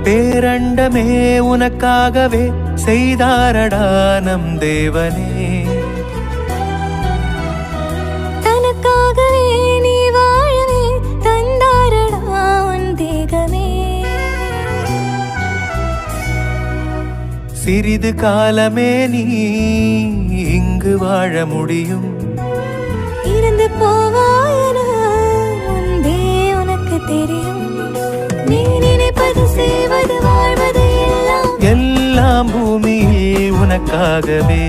பேரண்டமே உனக்காகவே செய்தாரடா நம் தேவனே. தனக்காகவே நீ வாழவே தந்தாரடா உன் தேகமே. சிறிது காலமே நீ இங்கு வாழ முடியும். இருந்து போவாயன முன்பே உனக்கு தெரியும். நீ நினைப்பது செய்வது வாழ்வது எல்லாம் பூமியில் உனக்காகவே.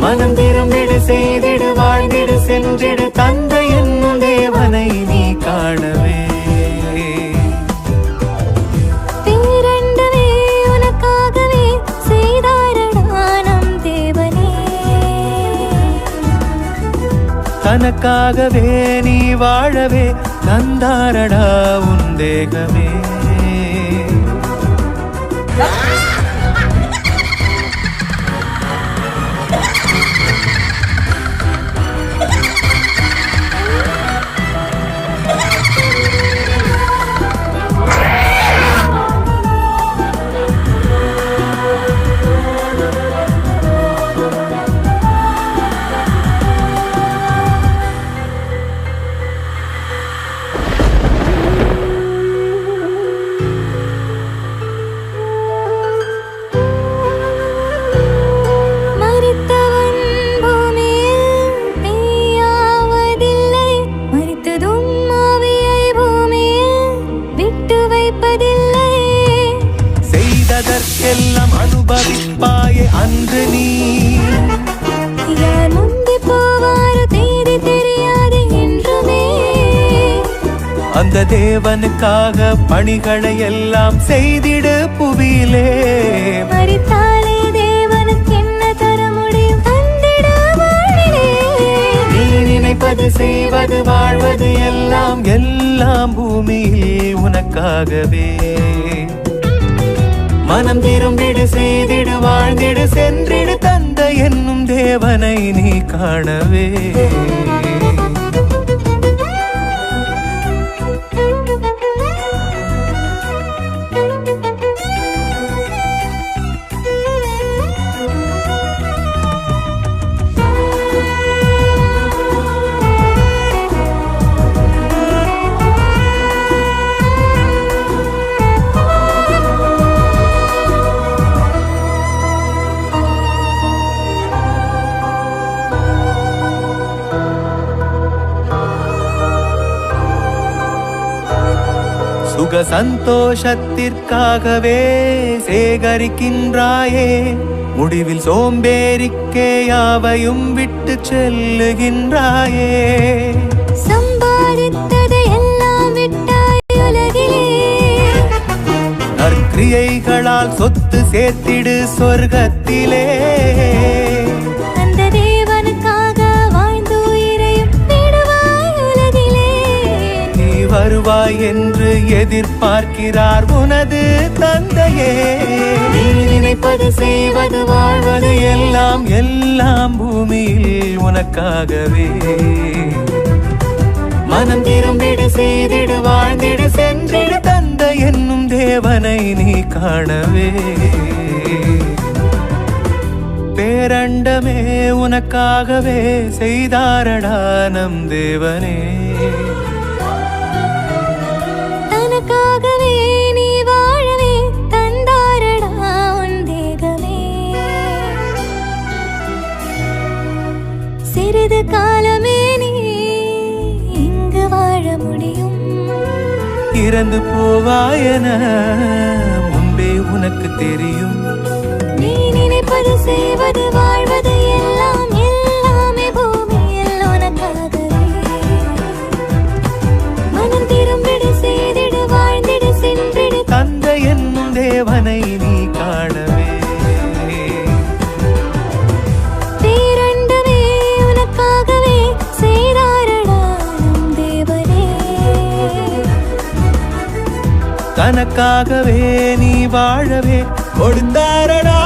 மனம் திரும்பிடு செய்திடு வாழ்ந்திடு சென்றிடு தந்தை என்னும் தேவனை நீ காணவே. பேரண்டமே உனக்காகவே செய்தாரடா நம் தேவனே. தனக்காகவே நீ வாழவே தந்தாரடா உன் தேகமே. எல்லாம் அனுபவிப்பாயே அன்று நீ. யார் முந்தி போவாரோ தேதி தெரியாது என்றுமே. அந்த தேவனுக்காக பணிகளை எல்லாம் செய்திடு புவியிலே. மரித்தாலே தேவனுக்கு என்ன தர முடியும் தந்திட வாழ்விலே. நீ நினைப்பது செய்வது வாழ்வது எல்லாம் எல்லாம் பூமியில் உனக்காகவே. மனம் திரும்பிடு செய்திடு வாழ்ந்திடு சென்றிடு தந்தை என்னும் தேவனை நீ காணவே. சுக சந்தோஷத்திற்காகவே சேகரிக்கின்றாயே. முடிவில் சோம்பேறிக்கே யாவையும் விட்டு செல்லுகின்றாயே. சம்பாதித்ததை எல்லாம் விட்டாய் உலகிலே. நற்கிரியைகளால் சொத்து சேர்த்திடு சொர்க்கத்திலே. அந்த தேவனுக்காக வாழ்ந்து உயிரையும் விடுவாய் உலகிலே. நீ வருவாய் என்று எதிர்பார்க்கிறார் உனது தந்தையே. நீ நினைப்பது செய்வது வாழ்வது எல்லாம் எல்லாம் பூமியில் உனக்காகவே. மனம் திரும்பிடு செய்திடு வாழ்ந்திடு சென்றிடு தந்தை என்னும் தேவனை நீ காணவே. பேரண்டமே உனக்காகவே செய்தாரடா நம் தேவனே. தனக்காகவே நீ வாழவே தந்தாரடா உன் தேகமே. சிறிது இறந்து போவாயென முன்பே உனக்கு தெரியும். நீ நினைப்பது செய்வது வாழ்வது எல்லாம் எல்லாமே பூமியில் உனக்காகவே. மனம் திரும்பிடு செய்திடு வாழ்ந்திடு சென்றிடு தந்தை என்னும் தேவனை நீ காணவே. பேரண்டமே உனக்காகவே செய்தாரடா நம் தேவனே. தனக்காகவே நீ வாழவே கொடுத்தாரடா